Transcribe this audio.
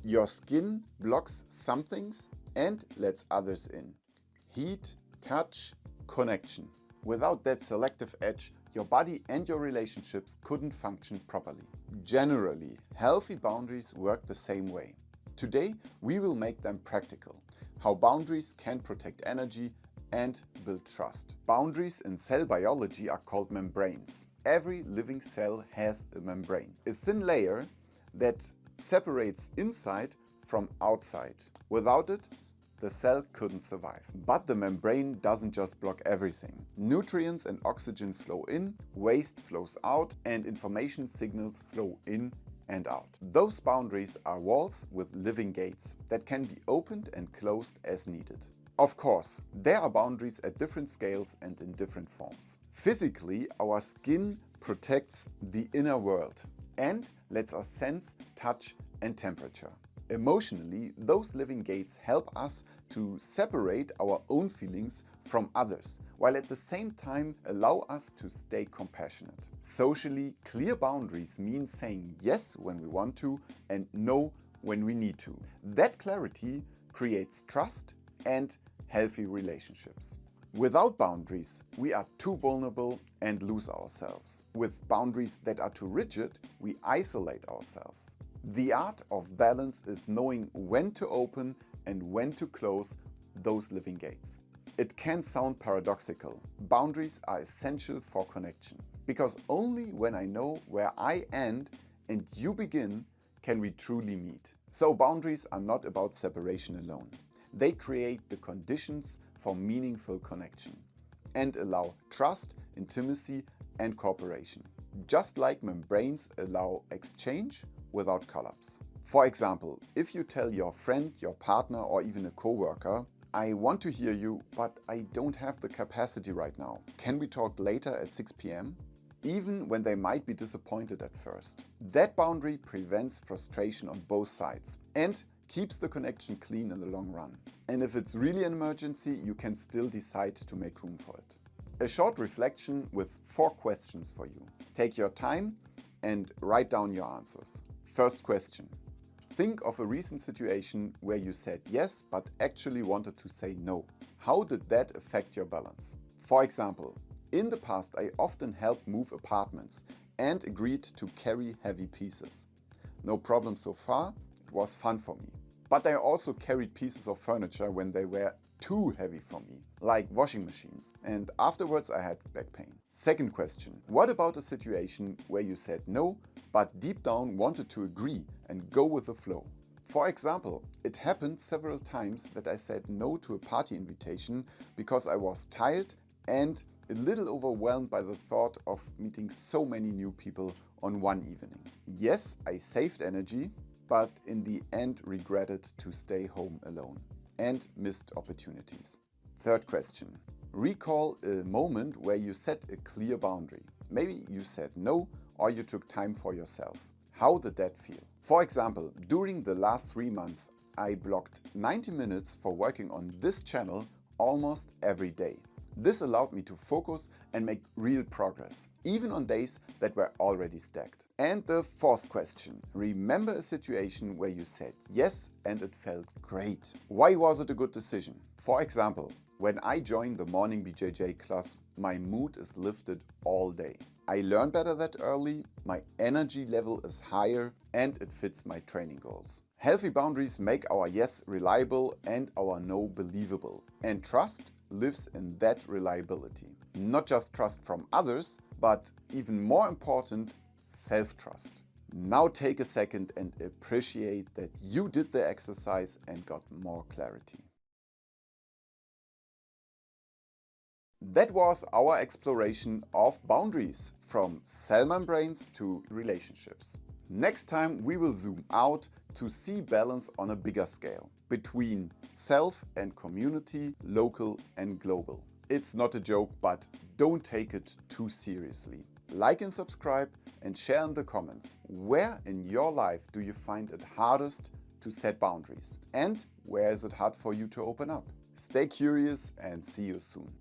Your skin blocks some things and lets others in. Heat, touch, connection. Without that selective edge, your body and your relationships couldn't function properly. Generally, healthy boundaries work the same way. Today, we will make them practical. How boundaries can protect energy and build trust. Boundaries in cell biology are called membranes. Every living cell has a membrane, a thin layer that separates inside from outside. Without it, the cell couldn't survive. But the membrane doesn't just block everything. Nutrients and oxygen flow in, waste flows out, and information signals flow in and out. Those boundaries are walls with living gates that can be opened and closed as needed. Of course, there are boundaries at different scales and in different forms. Physically, our skin protects the inner world and lets us sense touch and temperature. Emotionally, those living gates help us to separate our own feelings from others, while at the same time allow us to stay compassionate. Socially, clear boundaries mean saying yes when we want to and no when we need to. That clarity creates trust and healthy relationships. Without boundaries, we are too vulnerable and lose ourselves. With boundaries that are too rigid, we isolate ourselves. The art of balance is knowing when to open and when to close those living gates. It can sound paradoxical. Boundaries are essential for connection, because only when I know where I end and you begin can we truly meet. So boundaries are not about separation alone. They create the conditions for meaningful connection and allow trust, intimacy, and cooperation. Just like membranes allow exchange without collapse. For example, if you tell your friend, your partner, or even a coworker, "I want to hear you, but I don't have the capacity right now. Can we talk later at 6 p.m?" Even when they might be disappointed at first. That boundary prevents frustration on both sides and keeps the connection clean in the long run. And if it's really an emergency, you can still decide to make room for it. A short reflection with 4 questions for you. Take your time and write down your answers. First question. Think of a recent situation where you said yes, but actually wanted to say no. How did that affect your balance? For example, in the past I often helped move apartments and agreed to carry heavy pieces. No problem so far, it was fun for me. But I also carried pieces of furniture when they were too heavy for me, like washing machines, and afterwards I had back pain. Second question. What about a situation where you said no, but deep down wanted to agree and go with the flow? For example, it happened several times that I said no to a party invitation because I was tired and a little overwhelmed by the thought of meeting so many new people on one evening. Yes, I saved energy, but in the end regretted to stay home alone and missed opportunities. Third question. Recall a moment where you set a clear boundary. Maybe you said no or you took time for yourself. How did that feel? For example, during the last 3 months, I blocked 90 minutes for working on this channel almost every day. This allowed me to focus and make real progress, even on days that were already stacked. And the fourth question. Remember a situation where you said yes and it felt great. Why was it a good decision? For example, when I joined the morning BJJ class, my mood is lifted all day. I learn better that early, my energy level is higher, and it fits my training goals. Healthy boundaries make our yes reliable and our no believable. And trust lives in that reliability. Not just trust from others, but even more important, self-trust. Now take a second and appreciate that you did the exercise and got more clarity. That was our exploration of boundaries, from cell membranes to relationships. Next time we will zoom out to see balance on a bigger scale, between self and community, local and global. It's not a joke, but don't take it too seriously. Like and subscribe and share in the comments. Where in your life do you find it hardest to set boundaries? And where is it hard for you to open up? Stay curious and see you soon.